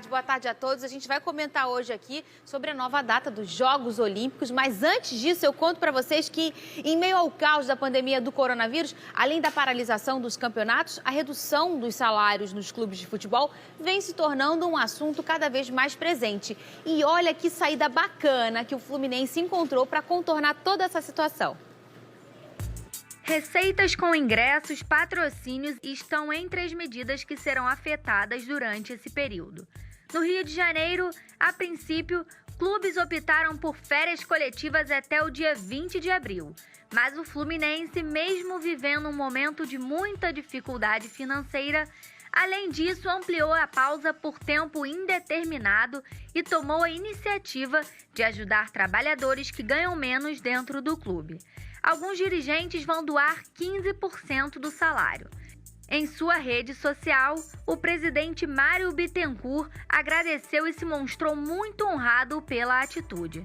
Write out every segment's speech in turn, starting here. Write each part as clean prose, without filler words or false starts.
Boa tarde a todos. A gente vai comentar hoje aqui sobre a nova data dos Jogos Olímpicos, mas antes disso eu conto para vocês que em meio ao caos da pandemia do coronavírus, além da paralisação dos campeonatos, a redução dos salários nos clubes de futebol vem se tornando um assunto cada vez mais presente. E olha que saída bacana que o Fluminense encontrou para contornar toda essa situação. Receitas com ingressos, patrocínios estão entre as medidas que serão afetadas durante esse período. No Rio de Janeiro, a princípio, clubes optaram por férias coletivas até o dia 20 de abril. Mas o Fluminense, mesmo vivendo um momento de muita dificuldade financeira, além disso, ampliou a pausa por tempo indeterminado e tomou a iniciativa de ajudar trabalhadores que ganham menos dentro do clube. Alguns dirigentes vão doar 15% do salário. Em sua rede social, o presidente Mário Bittencourt agradeceu e se mostrou muito honrado pela atitude.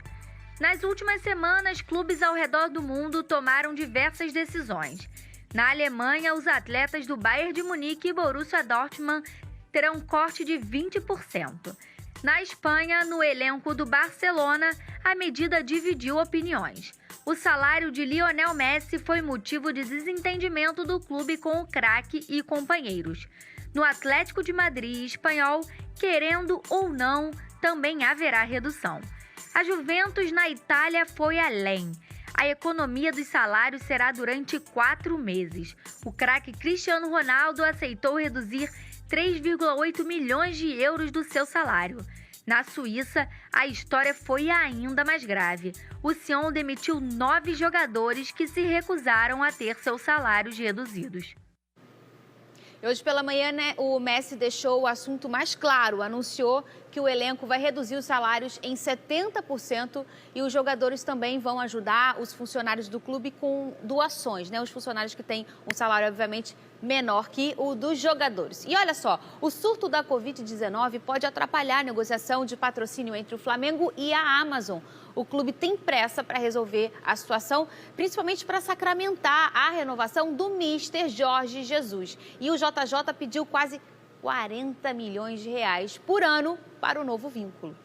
Nas últimas semanas, clubes ao redor do mundo tomaram diversas decisões. Na Alemanha, os atletas do Bayern de Munique e Borussia Dortmund terão corte de 20%. Na Espanha, no elenco do Barcelona, a medida dividiu opiniões. O salário de Lionel Messi foi motivo de desentendimento do clube com o craque e companheiros. No Atlético de Madrid espanhol, querendo ou não, também haverá redução. A Juventus na Itália foi além. A economia dos salários será durante 4 meses. O craque Cristiano Ronaldo aceitou reduzir 3,8 milhões de euros do seu salário. Na Suíça, a história foi ainda mais grave. O Sion demitiu 9 jogadores que se recusaram a ter seus salários reduzidos. Hoje pela manhã, o Messi deixou o assunto mais claro, anunciou que o elenco vai reduzir os salários em 70% e os jogadores também vão ajudar os funcionários do clube com doações, Os funcionários que têm um salário, obviamente, menor que o dos jogadores. E olha só, o surto da Covid-19 pode atrapalhar a negociação de patrocínio entre o Flamengo e a Amazon. O clube tem pressa para resolver a situação, principalmente para sacramentar a renovação do Mister Jorge Jesus. E o JJ pediu quase 40 milhões de reais por ano para o novo vínculo.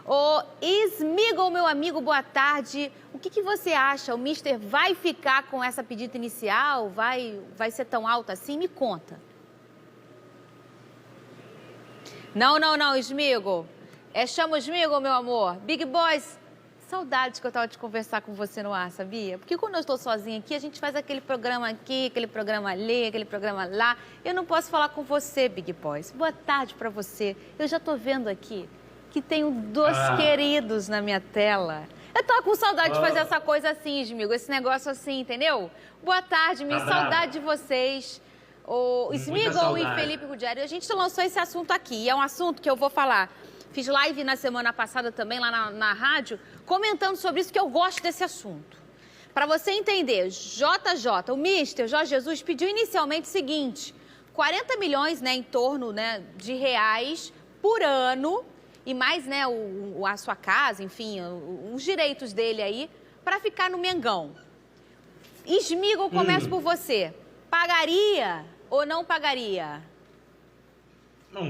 Ô Smigol, meu amigo, boa tarde. O que você acha? O Mister vai ficar com essa pedida inicial? Vai ser tão alta assim? Me conta. Não, Smigol. Chama o Smigol, meu amor. Big Boys. Saudades que eu estava de conversar com você no ar, sabia? Porque quando eu estou sozinha aqui, a gente faz aquele programa aqui, aquele programa ali, aquele programa lá. Eu não posso falar com você, Big Boys. Boa tarde para você. Eu já estou vendo aqui que tenho 2 queridos na minha tela. Eu tô com saudade de fazer essa coisa assim, Smigo, esse negócio assim, entendeu? Boa tarde, minha saudade de vocês. O Smigol e Felipe Ruggiero. A gente lançou esse assunto aqui, e é um assunto que eu vou falar. Fiz live na semana passada também, lá na rádio, comentando sobre isso, que eu gosto desse assunto. Para você entender, JJ, o Mister Jorge Jesus pediu inicialmente o seguinte, 40 milhões, em torno, de reais por ano, e mais, a sua casa, enfim, os direitos dele aí, para ficar no Mengão. Smigol, começo por você. Pagaria ou não pagaria? Não,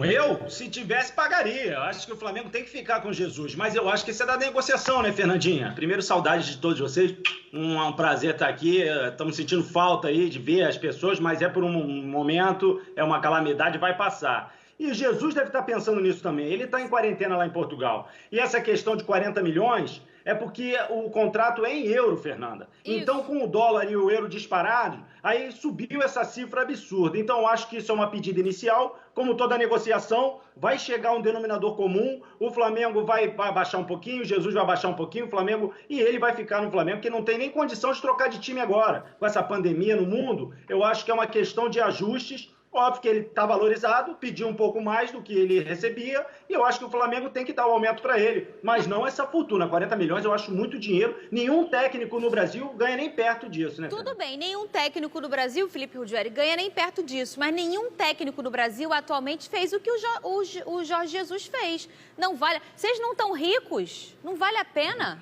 se tivesse, pagaria. Eu acho que o Flamengo tem que ficar com Jesus, mas eu acho que isso é da negociação, né, Fernandinha? Primeiro, saudade de todos vocês, um prazer estar aqui, estamos sentindo falta aí de ver as pessoas, mas é por um momento, é uma calamidade, vai passar. E Jesus deve estar pensando nisso também, ele está em quarentena lá em Portugal. E essa questão de 40 milhões é porque o contrato é em euro, Fernanda. Isso. Então, com o dólar e o euro disparados, aí subiu essa cifra absurda. Então, eu acho que isso é uma pedida inicial. Como toda negociação, vai chegar um denominador comum, o Flamengo vai baixar um pouquinho, Jesus vai baixar um pouquinho, o Flamengo, e ele vai ficar no Flamengo, que não tem nem condição de trocar de time agora. Com essa pandemia no mundo, eu acho que é uma questão de ajustes. Óbvio que ele está valorizado, pediu um pouco mais do que ele recebia, e eu acho que o Flamengo tem que dar um aumento para ele. Mas não essa fortuna, 40 milhões eu acho muito dinheiro. Nenhum técnico no Brasil ganha nem perto disso, né? Tudo bem, nenhum técnico no Brasil, Felipe Ruggiero, ganha nem perto disso. Mas nenhum técnico no Brasil atualmente fez o que o Jorge Jesus fez. Não vale. Vocês não estão ricos? Não vale a pena?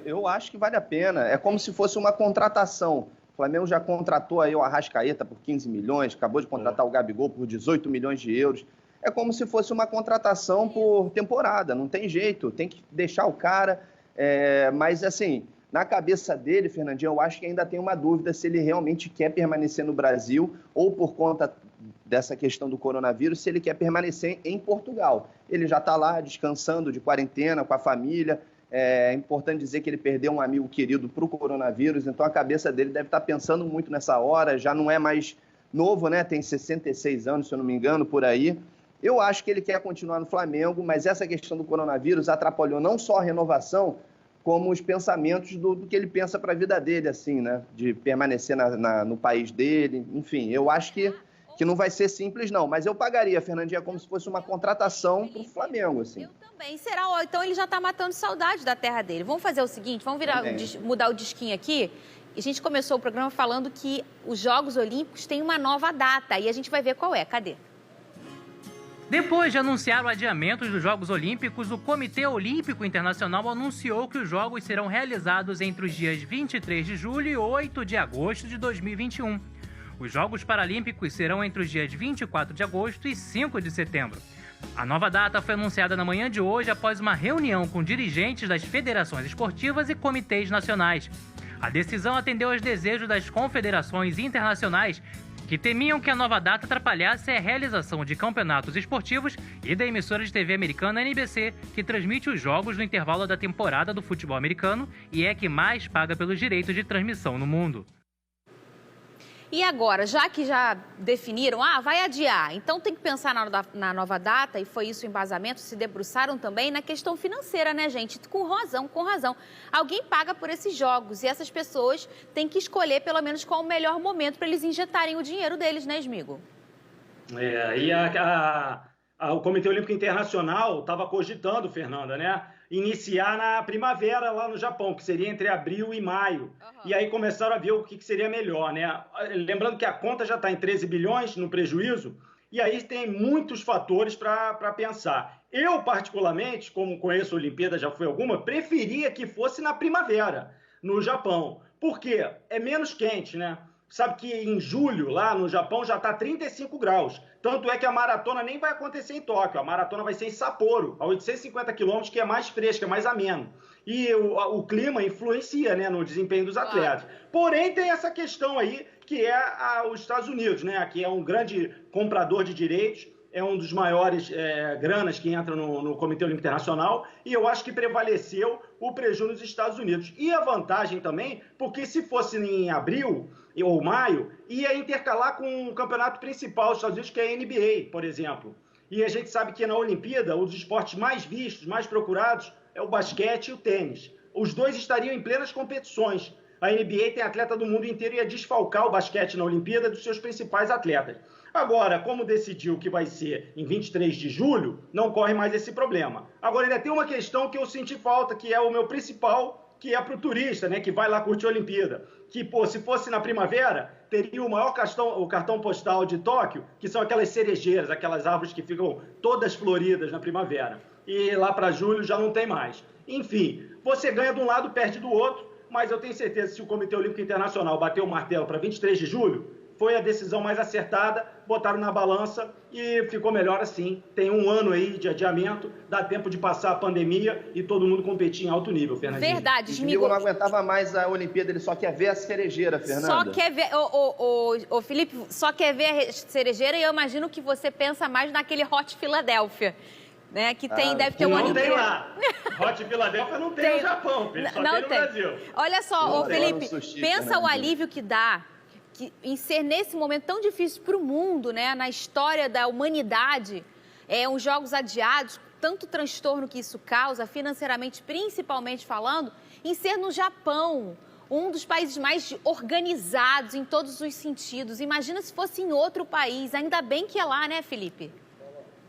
Eu acho que vale a pena. É como se fosse uma contratação. O Flamengo já contratou aí o Arrascaeta por 15 milhões, acabou de contratar o Gabigol por 18 milhões de euros. é como se fosse uma contratação por temporada, não tem jeito, tem que deixar o cara, mas assim, na cabeça dele, Fernandinho, eu acho que ainda tem uma dúvida se ele realmente quer permanecer no Brasil ou por conta dessa questão do coronavírus, se ele quer permanecer em Portugal. Ele já está lá descansando de quarentena com a família. É importante dizer que ele perdeu um amigo querido para o coronavírus, então a cabeça dele deve estar pensando muito nessa hora, já não é mais novo, né? Tem 66 anos, se eu não me engano, por aí. Eu acho que ele quer continuar no Flamengo, mas essa questão do coronavírus atrapalhou não só a renovação, como os pensamentos do que ele pensa para a vida dele, assim, né? De permanecer no país dele, enfim, eu acho que não vai ser simples, não. Mas eu pagaria, Fernandinha, como se fosse uma contratação para o Flamengo, assim. Eu também. Será? Ó, então ele já está matando saudade da terra dele. Vamos fazer o seguinte, vamos mudar o disquinho aqui. A gente começou o programa falando que os Jogos Olímpicos têm uma nova data e a gente vai ver qual é. Cadê? Depois de anunciar o adiamento dos Jogos Olímpicos, o Comitê Olímpico Internacional anunciou que os Jogos serão realizados entre os dias 23 de julho e 8 de agosto de 2021. Os Jogos Paralímpicos serão entre os dias 24 de agosto e 5 de setembro. A nova data foi anunciada na manhã de hoje após uma reunião com dirigentes das federações esportivas e comitês nacionais. A decisão atendeu aos desejos das confederações internacionais, que temiam que a nova data atrapalhasse a realização de campeonatos esportivos, e da emissora de TV americana NBC, que transmite os jogos no intervalo da temporada do futebol americano e é que mais paga pelos direitos de transmissão no mundo. E agora, já que já definiram, vai adiar, então tem que pensar na nova data, e foi isso o embasamento, se debruçaram também na questão financeira, né, gente? Com razão. Alguém paga por esses jogos e essas pessoas têm que escolher pelo menos qual o melhor momento para eles injetarem o dinheiro deles, né, Smigo? O Comitê Olímpico Internacional estava cogitando, Fernanda, né? Iniciar na primavera lá no Japão, que seria entre abril e maio. E aí começaram a ver o que seria melhor, né? Lembrando que a conta já está em 13 bilhões no prejuízo, e aí tem muitos fatores para pensar. Eu, particularmente, como conheço a Olimpíada, já fui alguma, preferia que fosse na primavera, no Japão. Por quê? É menos quente, né? Sabe que em julho, lá no Japão, já está 35 graus. Tanto é que a maratona nem vai acontecer em Tóquio. A maratona vai ser em Sapporo, a 850 quilômetros, que é mais fresca, mais ameno. E o clima influencia, né, no desempenho dos atletas. Porém, tem essa questão aí, que é os Estados Unidos, né, que é um grande comprador de direitos, é um dos maiores granas que entram no Comitê Olímpico Internacional, e eu acho que prevaleceu o prejuízo nos Estados Unidos. E a vantagem também, porque se fosse em abril ou maio, ia intercalar com o campeonato principal dos Estados Unidos, que é a NBA, por exemplo. E a gente sabe que na Olimpíada, um dos esportes mais vistos, mais procurados, é o basquete e o tênis. Os dois estariam em plenas competições. A NBA tem atleta do mundo inteiro e ia desfalcar o basquete na Olimpíada dos seus principais atletas. Agora, como decidiu que vai ser em 23 de julho, não corre mais esse problema. Agora, ainda tem uma questão que eu senti falta, que é o meu principal, que é para o turista, né, que vai lá curtir a Olimpíada. Que, se fosse na primavera, teria o maior cartão postal de Tóquio, que são aquelas cerejeiras, aquelas árvores que ficam todas floridas na primavera. E lá para julho já não tem mais. Enfim, você ganha de um lado, perde do outro, mas eu tenho certeza que se o Comitê Olímpico Internacional bater o martelo para 23 de julho, foi a decisão mais acertada, botaram na balança e ficou melhor assim. Tem um ano aí de adiamento, dá tempo de passar a pandemia e todo mundo competir em alto nível, Fernandinho. Verdade, Smigo não aguentava mais a Olimpíada, ele só quer ver a cerejeira, Fernanda. Só quer ver, ô Felipe, só quer ver a cerejeira, e eu imagino que você pensa mais naquele Hot Philadelphia. Né, que deve ter um ano inteiro. Não tem lá. Hot Philadelphia não tem no Japão, filho, só tem no Brasil. Olha só, ô Felipe, pensa o alívio que dá em ser nesse momento tão difícil para o mundo, né, na história da humanidade, os jogos adiados, tanto transtorno que isso causa, financeiramente, principalmente falando, em ser no Japão, um dos países mais organizados em todos os sentidos. Imagina se fosse em outro país, ainda bem que é lá, né, Felipe?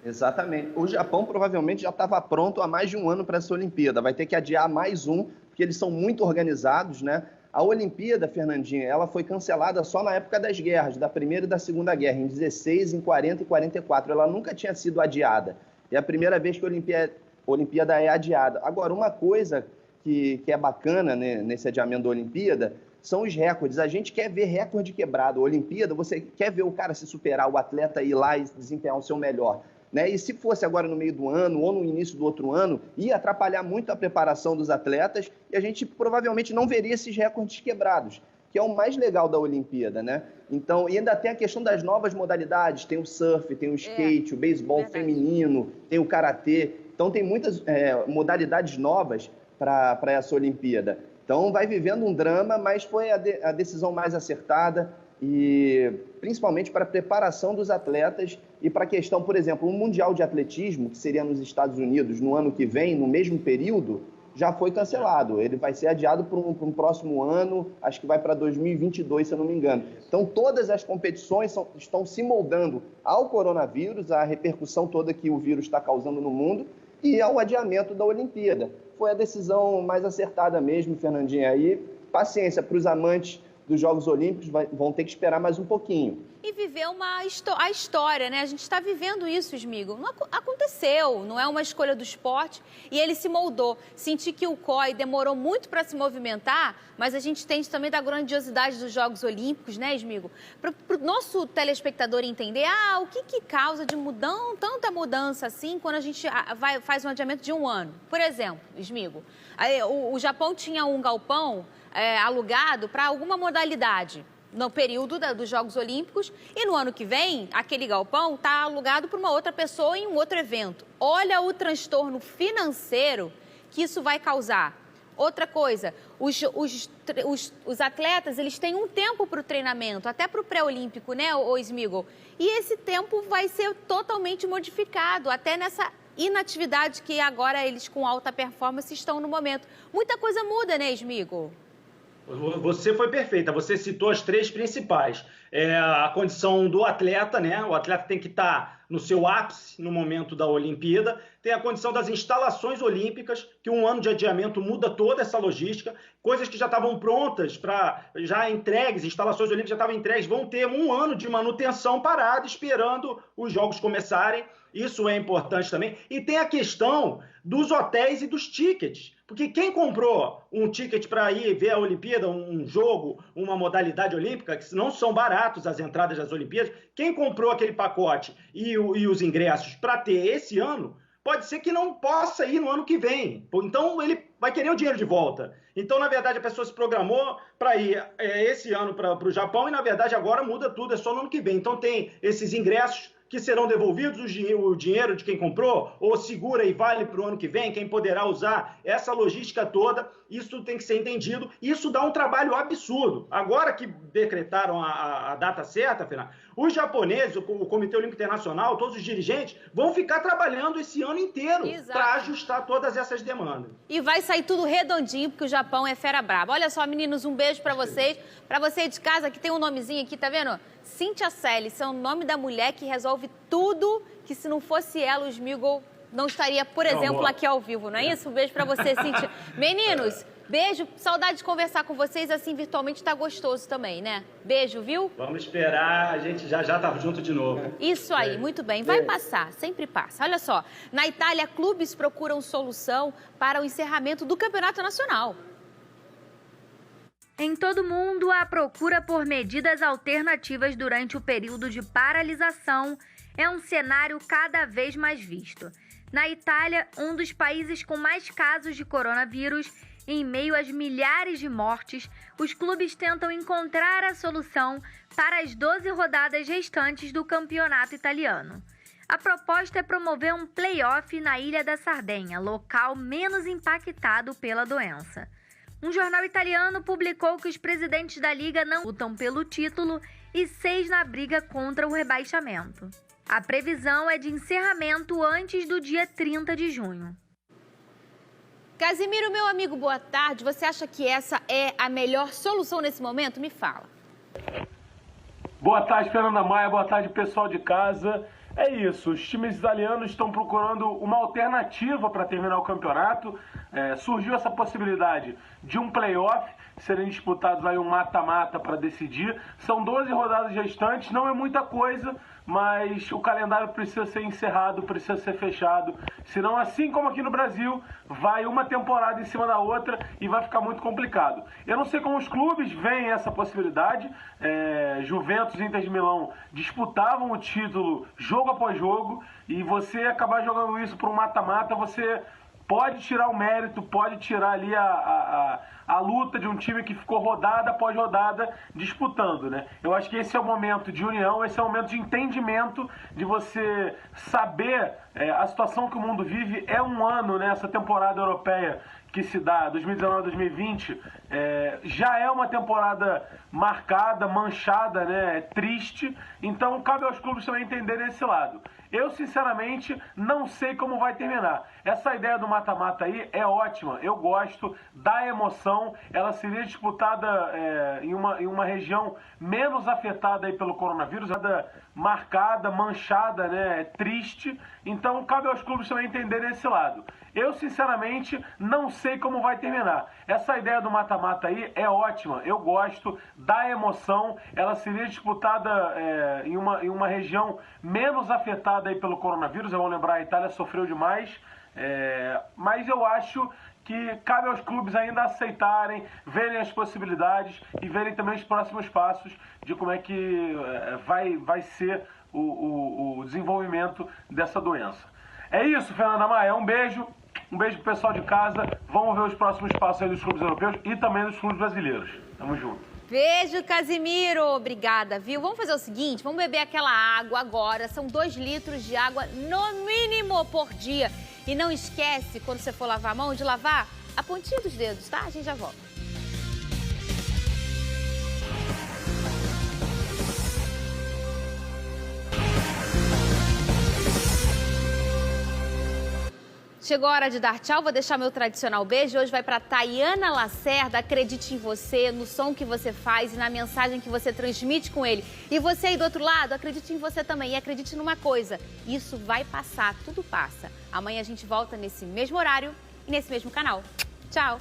Exatamente. O Japão provavelmente já estava pronto há mais de um ano para essa Olimpíada. Vai ter que adiar mais um, porque eles são muito organizados, né? A Olimpíada, Fernandinha, ela foi cancelada só na época das guerras, da Primeira e da Segunda Guerra, em 16, em 40 e 44. Ela nunca tinha sido adiada. É a primeira vez que a Olimpíada é adiada. Agora, uma coisa que é bacana, né, nesse adiamento da Olimpíada são os recordes. A gente quer ver recorde quebrado. A Olimpíada, você quer ver o cara se superar, o atleta ir lá e desempenhar o seu melhor. né? E se fosse agora no meio do ano ou no início do outro ano, ia atrapalhar muito a preparação dos atletas e a gente provavelmente não veria esses recordes quebrados, que é o mais legal da Olimpíada, né? Então, e ainda tem a questão das novas modalidades, tem o surf, tem o skate, o beisebol feminino, tem o karatê. Então, tem muitas modalidades novas para essa Olimpíada. Então, vai vivendo um drama, mas foi a decisão mais acertada, e principalmente para a preparação dos atletas e para a questão, por exemplo, o Mundial de Atletismo, que seria nos Estados Unidos no ano que vem, no mesmo período, já foi cancelado. Ele vai ser adiado para um próximo ano, acho que vai para 2022, se eu não me engano. Então, todas as competições estão se moldando ao coronavírus, à repercussão toda que o vírus está causando no mundo e ao adiamento da Olimpíada. Foi a decisão mais acertada mesmo, Fernandinha. Aí, paciência para os amantes dos Jogos Olímpicos, vão ter que esperar mais um pouquinho. E viver a história, né? A gente está vivendo isso, Smigo. Não aconteceu, não é uma escolha do esporte e ele se moldou. Senti que o COI demorou muito para se movimentar, mas a gente entende também da grandiosidade dos Jogos Olímpicos, né, Smigo? Para o nosso telespectador entender, o que causa de tanta mudança assim quando a gente faz um adiamento de um ano? Por exemplo, Smigo, o Japão tinha um galpão alugado para alguma modalidade no período dos Jogos Olímpicos e no ano que vem, aquele galpão está alugado para uma outra pessoa em um outro evento. Olha o transtorno financeiro que isso vai causar. Outra coisa, os atletas, eles têm um tempo para o treinamento, até para o pré-olímpico, né, Smigo? E esse tempo vai ser totalmente modificado, até nessa inatividade que agora eles com alta performance estão no momento. Muita coisa muda, né, Smigo? Você foi perfeita, você citou as três principais. A condição do atleta, né? O atleta tem que estar no seu ápice no momento da Olimpíada. Tem a condição das instalações olímpicas, que um ano de adiamento muda toda essa logística. Coisas que já estavam prontas, já entregues, instalações olímpicas já estavam entregues, vão ter um ano de manutenção parada, esperando os jogos começarem. Isso é importante também. E tem a questão dos hotéis e dos tickets. Porque quem comprou um ticket para ir ver a Olimpíada, um jogo, uma modalidade olímpica, que não são baratos as entradas das Olimpíadas, quem comprou aquele pacote e os ingressos para ter esse ano, pode ser que não possa ir no ano que vem. Então, ele vai querer o dinheiro de volta. Então, na verdade, a pessoa se programou para ir esse ano para o Japão e, na verdade, agora muda tudo, é só no ano que vem. Então, tem esses ingressos que serão devolvidos, o dinheiro de quem comprou, ou segura e vale para o ano que vem, quem poderá usar essa logística toda, isso tem que ser entendido. Isso dá um trabalho absurdo. Agora que decretaram a data certa, Fernando, os japoneses, o Comitê Olímpico Internacional, todos os dirigentes, vão ficar trabalhando esse ano inteiro para ajustar todas essas demandas. E vai sair tudo redondinho, porque o Japão é fera brava. Olha só, meninos, um beijo para vocês. Para você de casa, que tem um nomezinho aqui, tá vendo? Cíntia Selle, esse é o nome da mulher que resolve tudo, que se não fosse ela, o Smigo não estaria, por exemplo, aqui ao vivo, não é isso? Um beijo pra você, Cíntia. Meninos, beijo, saudade de conversar com vocês, assim, virtualmente tá gostoso também, né? Beijo, viu? Vamos esperar, a gente já tá junto de novo. Isso aí, muito bem. Vai passar, sempre passa. Olha só, na Itália, clubes procuram solução para o encerramento do Campeonato Nacional. Em todo o mundo, a procura por medidas alternativas durante o período de paralisação é um cenário cada vez mais visto. Na Itália, um dos países com mais casos de coronavírus, em meio às milhares de mortes, os clubes tentam encontrar a solução para as 12 rodadas restantes do campeonato italiano. A proposta é promover um play-off na Ilha da Sardenha, local menos impactado pela doença. Um jornal italiano publicou que os presidentes da liga não lutam pelo título e 6 na briga contra o rebaixamento. A previsão é de encerramento antes do dia 30 de junho. Casimiro, meu amigo, boa tarde. Você acha que essa é a melhor solução nesse momento? Me fala. Boa tarde, Fernanda Maia. Boa tarde, pessoal de casa. É isso, os times italianos estão procurando uma alternativa para terminar o campeonato. Surgiu essa possibilidade de um play-off, serem disputados aí um mata-mata para decidir. São 12 rodadas restantes, não é muita coisa, mas o calendário precisa ser encerrado, precisa ser fechado. Senão, assim como aqui no Brasil, vai uma temporada em cima da outra e vai ficar muito complicado. Eu não sei como os clubes veem essa possibilidade. Juventus e Inter de Milão disputavam o título jogo após jogo, e você acabar jogando isso para um mata-mata, você pode tirar o mérito, pode tirar ali a luta de um time que ficou rodada após rodada disputando, né? Eu acho que esse é o momento de união, esse é o momento de entendimento, de você saber a situação que o mundo vive. É um ano, né, essa temporada europeia que se dá, 2019-2020, já é uma temporada marcada, manchada, né, triste. Então cabe aos clubes também entenderem esse lado. Eu, sinceramente, não sei como vai terminar. Essa ideia do mata-mata aí é ótima, eu gosto, dá emoção. Ela seria disputada em uma região menos afetada aí pelo coronavírus, marcada, manchada, né, triste. Então, cabe aos clubes também entenderem esse lado. Eu, sinceramente, não sei como vai terminar. Essa ideia do mata-mata aí é ótima, eu gosto, dá emoção. Ela seria disputada em uma região menos afetada aí pelo coronavírus. Vamos lembrar, a Itália sofreu demais, mas eu acho que cabe aos clubes ainda aceitarem, verem as possibilidades e verem também os próximos passos de como é que vai ser o desenvolvimento dessa doença. É isso, Fernanda Maia, um beijo pro pessoal de casa. Vamos ver os próximos passos aí dos clubes europeus e também dos clubes brasileiros. Tamo junto. Beijo, Casimiro. Obrigada, viu? Vamos fazer o seguinte, vamos beber aquela água agora. São 2 litros de água no mínimo por dia. E não esquece, quando você for lavar a mão, de lavar a pontinha dos dedos, tá? A gente já volta. Chegou a hora de dar tchau, vou deixar meu tradicional beijo. Hoje vai para Tayana Lacerda. Acredite em você, no som que você faz e na mensagem que você transmite com ele. E você aí do outro lado, acredite em você também. E acredite numa coisa, isso vai passar, tudo passa. Amanhã a gente volta nesse mesmo horário e nesse mesmo canal. Tchau!